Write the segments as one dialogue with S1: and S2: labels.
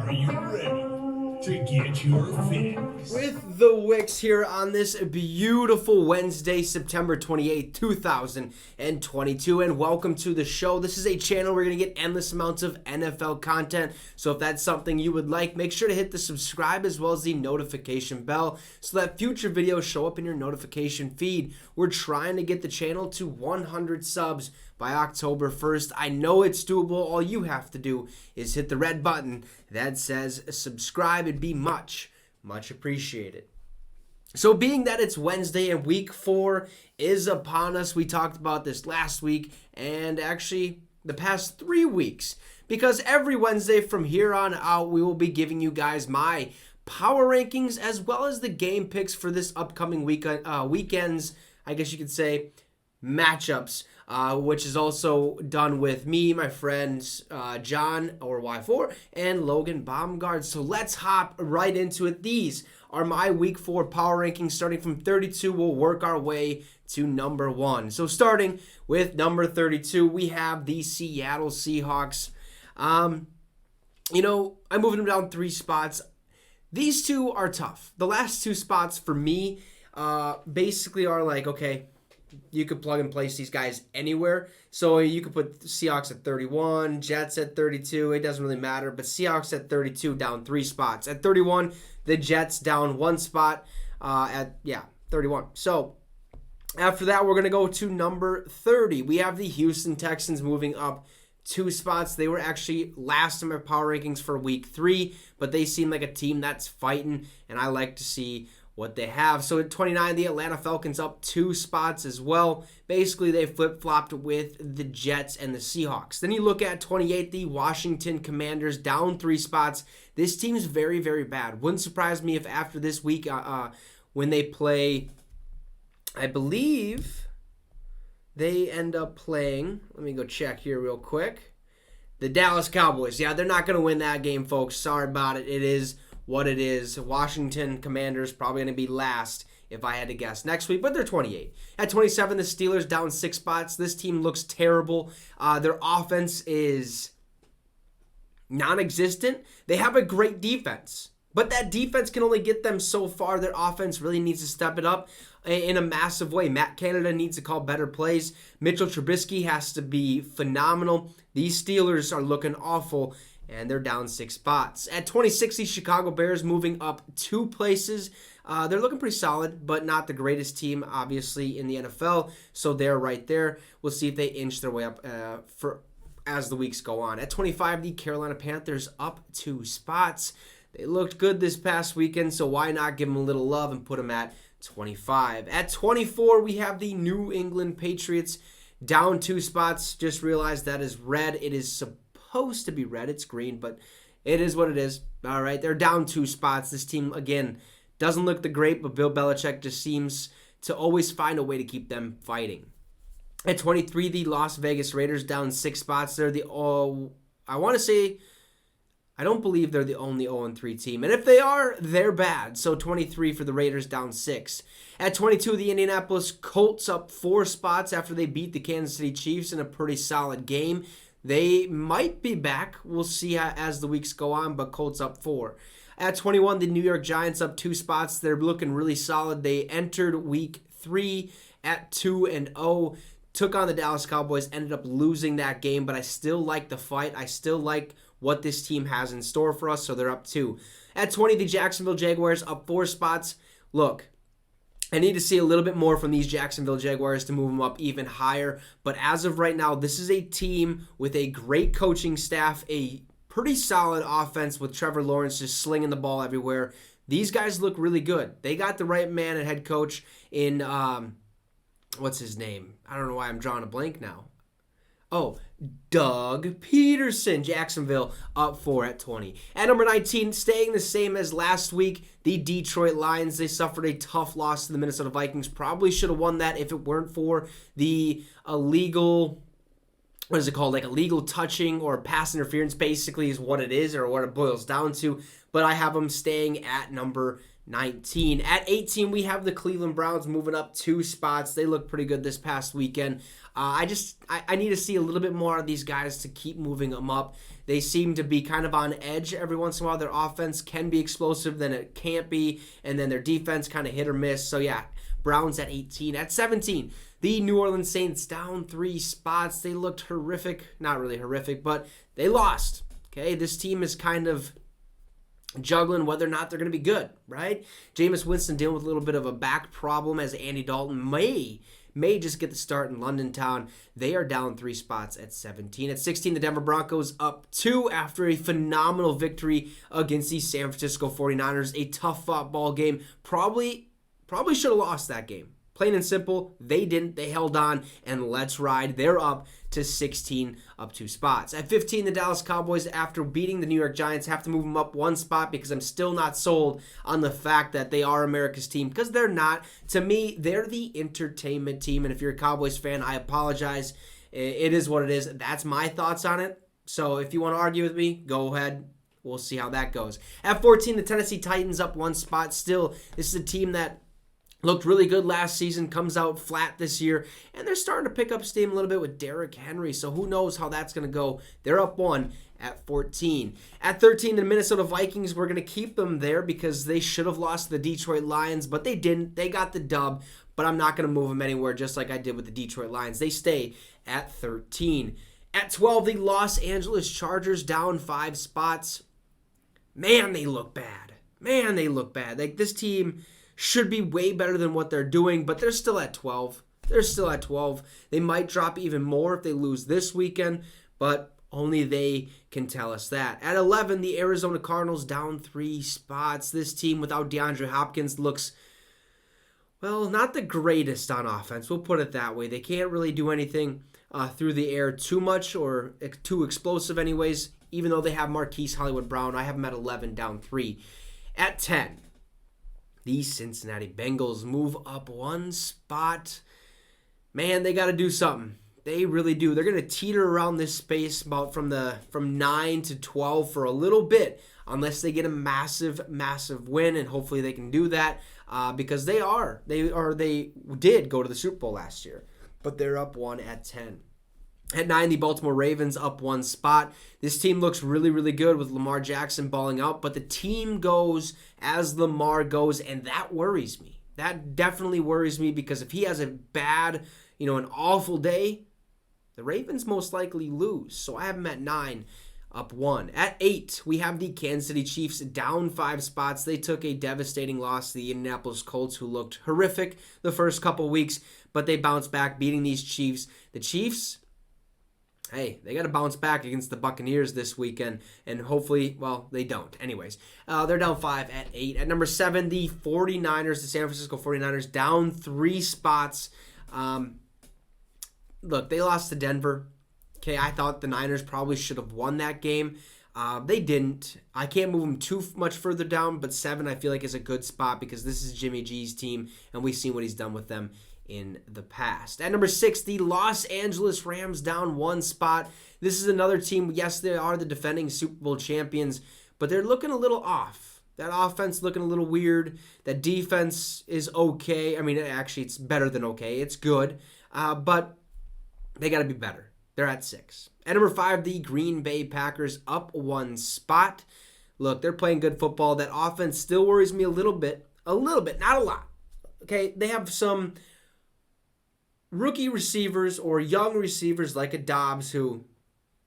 S1: Are you ready to get your fix?
S2: With the Wicks here on this beautiful Wednesday, September 28th, 2022, and welcome to the show. This is a channel where you're going to get endless amounts of NFL content, so if that's something you would like, make sure to hit the subscribe as well as the notification bell so that future videos show up in your notification feed. We're trying to get the channel to 100 subs by October 1st. I know it's doable. All you have to do is hit the red button that says subscribe. It'd be much appreciated. So being that it's Wednesday and week 4 is upon us, we talked about this last week and actually the past 3 weeks, because every Wednesday from here on out we will be giving you guys my power rankings as well as the game picks for this upcoming weekend's, I guess you could say, matchups, which is also done with me, my friends John, or Y4, and Logan Baumgard. So let's hop right into it. These are my week 4 power rankings. Starting from 32, we'll work our way to number 1. So starting with number 32, we have the Seattle Seahawks. I'm moving them down 3 spots. These two are tough. The last 2 spots for me basically are like, okay, you could plug and place these guys anywhere. So you could put Seahawks at 31, Jets at 32. It doesn't really matter. But Seahawks at 32, down 3 spots. At 31, the Jets down 1 spot at 31. So after that, we're going to go to number 30. We have the Houston Texans moving up 2 spots. They were actually last in my power rankings for week 3, but they seem like a team that's fighting, and I like to see what they have. So at 29, the Atlanta Falcons up 2 spots as well. Basically, they flip-flopped with the Jets and the Seahawks. Then you look at 28, the Washington Commanders down 3 spots. This team's very, very bad. Wouldn't surprise me if after this week, when they play, I believe they end up playing, let me go check here real quick, the Dallas Cowboys. Yeah, they're not going to win that game, folks. Sorry about it. It is what it is. Washington Commanders probably going to be last if I had to guess next week, but they're 28. At 27, the Steelers down 6 spots. This team looks terrible. Their offense is non-existent. They have a great defense, but that defense can only get them so far. Their offense really needs to step it up in a massive way. Matt Canada needs to call better plays. Mitchell Trubisky has to be phenomenal. These Steelers are looking awful, and they're down 6 spots. At 26, the Chicago Bears moving up 2 places. They're looking pretty solid, but not the greatest team, obviously, in the NFL. So they're right there. We'll see if they inch their way up as the weeks go on. At 25, the Carolina Panthers up 2 spots. They looked good this past weekend, so why not give them a little love and put them at 25. At 24, we have the New England Patriots down 2 spots. Just realized that is red. It is supposed to be red. It's green, but it is what it is. All right, they're down 2 spots. This team, again, doesn't look the great, but Bill Belichick just seems to always find a way to keep them fighting. At 23, the Las Vegas Raiders down 6 spots. They're I don't believe they're the only 0-3 team. And if they are, they're bad. So 23 for the Raiders, down 6. At 22, the Indianapolis Colts up 4 spots after they beat the Kansas City Chiefs in a pretty solid game. They might be back. We'll see as the weeks go on, but Colts up 4. At 21, the New York Giants up 2 spots. They're looking really solid. They entered week 3 at 2-0. Took on the Dallas Cowboys, ended up losing that game, but I still like the fight. I still like what this team has in store for us, so they're up 2. At 20, the Jacksonville Jaguars up 4 spots. Look, I need to see a little bit more from these Jacksonville Jaguars to move them up even higher, but as of right now, this is a team with a great coaching staff, a pretty solid offense with Trevor Lawrence just slinging the ball everywhere. These guys look really good. They got the right man at head coach in, what's his name? I don't know why I'm drawing a blank now. Oh, Doug Peterson. Jacksonville up 4 at 20. At number 19, staying the same as last week, the Detroit Lions. They suffered a tough loss to the Minnesota Vikings. Probably should have won that if it weren't for the illegal, what is it called? Like illegal touching or pass interference, basically, is what it is or what it boils down to. But I have them staying at number 19. At 18, we have the Cleveland Browns moving up 2 spots. They look pretty good this past weekend. I need to see a little bit more of these guys to keep moving them up. They seem to be kind of on edge every once in a while. Their offense can be explosive, then it can't be, and then their defense kind of hit or miss. So yeah, Browns at 18. At 17, the New Orleans Saints down 3 spots. They looked horrific. Not really horrific, but they lost. Okay, this team is kind of juggling whether or not they're going to be good, right? Jameis Winston dealing with a little bit of a back problem as Andy Dalton may just get the start in London Town. They are down 3 spots at 17. At 16, the Denver Broncos up 2 after a phenomenal victory against the San Francisco 49ers. A tough fought ball game. Probably should have lost that game. Plain and simple, they didn't. They held on, and let's ride. They're up to 16, up 2 spots. At 15, the Dallas Cowboys, after beating the New York Giants, have to move them up 1 spot because I'm still not sold on the fact that they are America's team, because they're not. To me, they're the entertainment team, and if you're a Cowboys fan, I apologize. It is what it is. That's my thoughts on it. So if you want to argue with me, go ahead. We'll see how that goes. At 14, the Tennessee Titans up 1 spot. Still, this is a team that looked really good last season, comes out flat this year, and they're starting to pick up steam a little bit with Derrick Henry, so who knows how that's going to go. They're up 1 at 14. At 13, the Minnesota Vikings, we're going to keep them there because they should have lost to the Detroit Lions, but they didn't. They got the dub, but I'm not going to move them anywhere just like I did with the Detroit Lions. They stay at 13. At 12, the Los Angeles Chargers down 5 spots. Man, they look bad. Like, this team should be way better than what they're doing, but they're still at 12. They might drop even more if they lose this weekend, but only they can tell us that. At 11, the Arizona Cardinals down 3 spots. This team without DeAndre Hopkins looks, well, not the greatest on offense. We'll put it that way. They can't really do anything through the air too much or too explosive anyways, even though they have Marquise Hollywood Brown. I have them at 11, down 3. At 10, the Cincinnati Bengals move up 1 spot. Man, they got to do something. They really do. They're going to teeter around this space about from 9 to 12 for a little bit, unless they get a massive win, and hopefully they can do that because they did go to the Super Bowl last year, but they're up 1 at 10. At 9, the Baltimore Ravens up 1 spot. This team looks really, really good with Lamar Jackson balling out, but the team goes as Lamar goes, and that worries me. That definitely worries me because if he has a bad, an awful day, the Ravens most likely lose. So I have them at 9, up 1. At 8, we have the Kansas City Chiefs down 5 spots. They took a devastating loss to the Indianapolis Colts, who looked horrific the first couple weeks, but they bounced back, beating these Chiefs. The Chiefs, hey, they got to bounce back against the Buccaneers this weekend, and hopefully, well, they don't. Anyways, they're down 5 at 8. At number 7, the 49ers, the San Francisco 49ers, down 3 spots. Look, they lost to Denver. Okay, I thought the Niners probably should have won that game. They didn't. I can't move them too much further down, but 7 I feel like is a good spot because this is Jimmy G's team, and we've seen what he's done with them in the past. At number 6, the Los Angeles Rams down 1 spot. This is another team, yes, they are the defending Super Bowl champions, but they're looking a little off. That offense looking a little weird. That defense is okay. I mean, actually, it's better than okay. It's good, but they got to be better. They're at 6. At number 5, the Green Bay Packers up 1 spot. Look, they're playing good football. That offense still worries me a little bit, not a lot. Okay, they have some rookie receivers or young receivers like a Dobbs who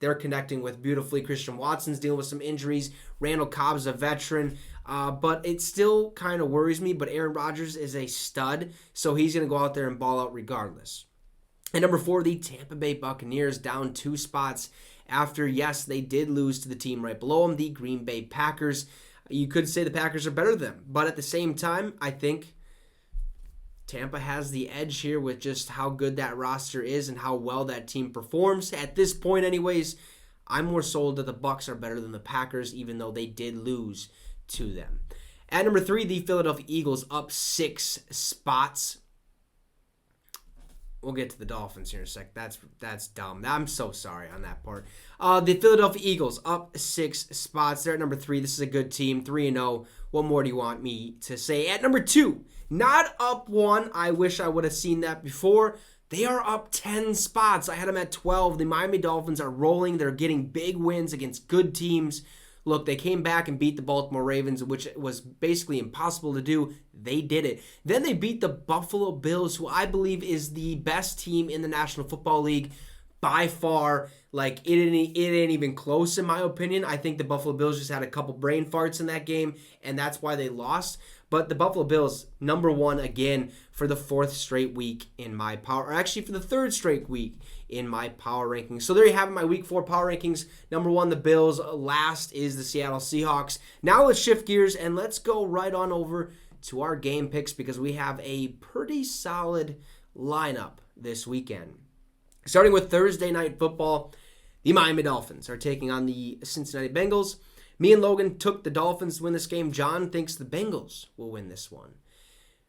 S2: they're connecting with beautifully. Christian Watson's dealing with some injuries. Randall Cobb's a veteran, but it still kind of worries me. But Aaron Rodgers is a stud, so he's going to go out there and ball out regardless. At number 4, the Tampa Bay Buccaneers down 2 spots after, yes, they did lose to the team right below them, the Green Bay Packers. You could say the Packers are better than them, but at the same time, I think Tampa has the edge here with just how good that roster is and how well that team performs. At this point anyways, I'm more sold that the Bucs are better than the Packers, even though they did lose to them. At number 3, the Philadelphia Eagles up 6 spots. We'll get to the Dolphins here in a sec. That's dumb. I'm so sorry on that part. The Philadelphia Eagles up 6 spots. They're at number 3. This is a good team, 3-0. What more do you want me to say? At number 2, not up 1. I wish I would have seen that before. They are up 10 spots. I had them at 12. The Miami Dolphins are rolling. They're getting big wins against good teams. Look, they came back and beat the Baltimore Ravens, which was basically impossible to do. They did it. Then they beat the Buffalo Bills, who I believe is the best team in the National Football League by far. Like, it ain't even close in my opinion. I think the Buffalo Bills just had a couple brain farts in that game, and that's why they lost. But the Buffalo Bills, number 1 again for the 4th straight week in my power, or actually for the 3rd straight week in my power rankings. So there you have it, my week 4 power rankings. Number 1, the Bills. Last is the Seattle Seahawks. Now let's shift gears and let's go right on over to our game picks because we have a pretty solid lineup this weekend. Starting with Thursday Night Football, the Miami Dolphins are taking on the Cincinnati Bengals. Me and Logan took the Dolphins to win this game. John thinks the Bengals will win this one.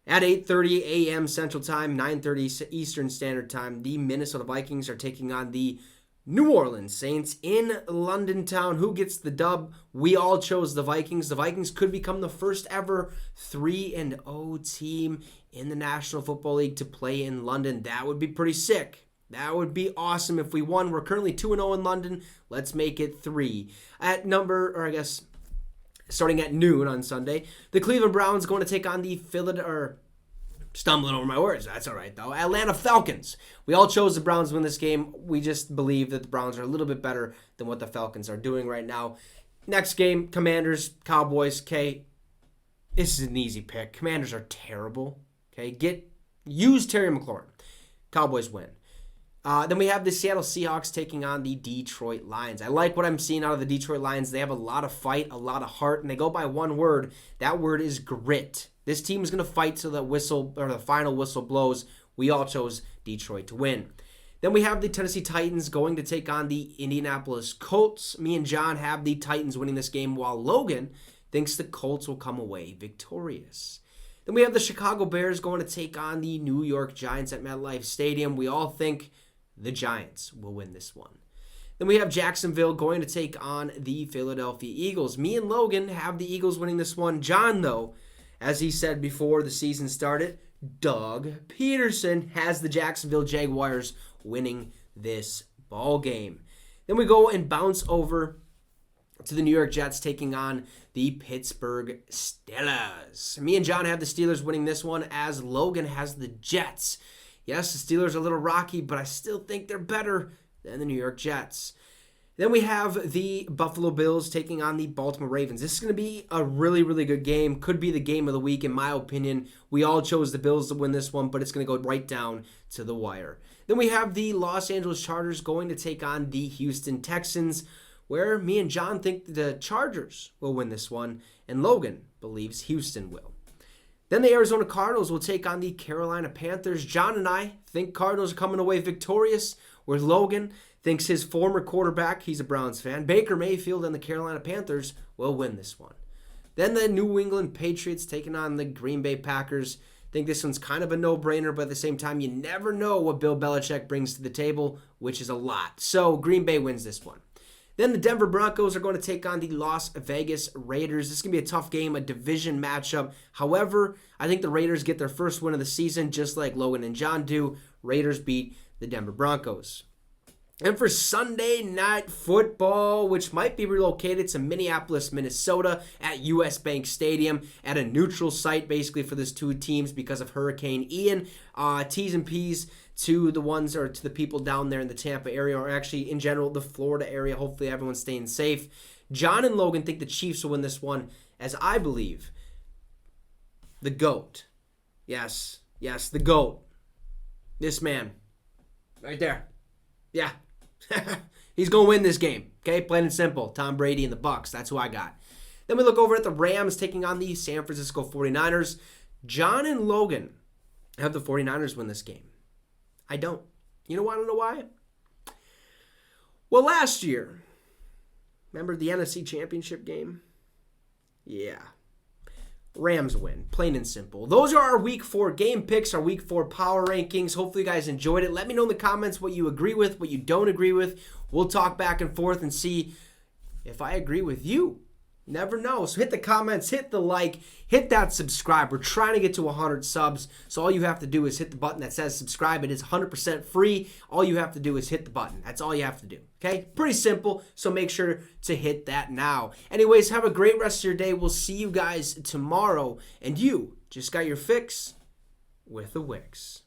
S2: At 8:30 a.m. Central Time, 9:30 Eastern Standard Time, the Minnesota Vikings are taking on the New Orleans Saints in London Town. Who gets the dub? We all chose the Vikings. The Vikings could become the first ever 3-0 team in the National Football League to play in London. That would be pretty sick. That would be awesome if we won. We're currently 2-0 in London. Let's make it 3. Starting at noon on Sunday, the Cleveland Browns going to take on the stumbling over my words. That's all right, though. Atlanta Falcons. We all chose the Browns to win this game. We just believe that the Browns are a little bit better than what the Falcons are doing right now. Next game, Commanders, Cowboys. Okay, this is an easy pick. Commanders are terrible. Okay, use Terry McLaurin. Cowboys win. Then we have the Seattle Seahawks taking on the Detroit Lions. I like what I'm seeing out of the Detroit Lions. They have a lot of fight, a lot of heart, and they go by one word. That word is grit. This team is going to fight till the final whistle blows. We all chose Detroit to win. Then we have the Tennessee Titans going to take on the Indianapolis Colts. Me and John have the Titans winning this game, while Logan thinks the Colts will come away victorious. Then we have the Chicago Bears going to take on the New York Giants at MetLife Stadium. We all think the Giants will win this one. Then we have Jacksonville going to take on the Philadelphia Eagles. Me and Logan have the Eagles winning this one. John, though, as he said before the season started, Doug Peterson has the Jacksonville Jaguars winning this ball game. Then we go and bounce over to the New York Jets taking on the Pittsburgh Steelers. Me and John have the Steelers winning this one, as Logan has the Jets. Yes, the Steelers are a little rocky, but I still think they're better than the New York Jets. Then we have the Buffalo Bills taking on the Baltimore Ravens. This is going to be a really, really good game. Could be the game of the week, in my opinion. We all chose the Bills to win this one, but it's going to go right down to the wire. Then we have the Los Angeles Chargers going to take on the Houston Texans, where me and John think the Chargers will win this one, and Logan believes Houston will. Then the Arizona Cardinals will take on the Carolina Panthers. John and I think Cardinals are coming away victorious, where Logan thinks his former quarterback, he's a Browns fan, Baker Mayfield, and the Carolina Panthers will win this one. Then the New England Patriots taking on the Green Bay Packers. I think this one's kind of a no-brainer, but at the same time, you never know what Bill Belichick brings to the table, which is a lot. So Green Bay wins this one. Then the Denver Broncos are going to take on the Las Vegas Raiders. This is going to be a tough game, a division matchup. However, I think the Raiders get their first win of the season, just like Logan and John do. Raiders beat the Denver Broncos. And for Sunday Night Football, which might be relocated to Minneapolis, Minnesota at US Bank Stadium at a neutral site basically for these two teams because of Hurricane Ian. T's and P's to the people down there in the Tampa area, or actually in general the Florida area. Hopefully everyone's staying safe. John and Logan think the Chiefs will win this one, as I believe the GOAT. Yes, the GOAT. This man. Right there. Yeah. He's going to win this game. Okay, plain and simple. Tom Brady and the Bucs. That's who I got. Then we look over at the Rams taking on the San Francisco 49ers. John and Logan have the 49ers win this game. I don't. You know why? I don't know why. Well, last year, remember the NFC Championship game? Yeah. Rams win, plain and simple. Those are our Week 4 game picks, our Week 4 power rankings. Hopefully you guys enjoyed it. Let me know in the comments what you agree with, what you don't agree with. We'll talk back and forth and see if I agree with you. Never know. So hit the comments, hit the like, hit that subscribe. We're trying to get to 100 subs. So all you have to do is hit the button that says subscribe. It is 100% free. All you have to do is hit the button. That's all you have to do. Okay? Pretty simple. So make sure to hit that now. Anyways, have a great rest of your day. We'll see you guys tomorrow. And you just got your fix with the Wicks.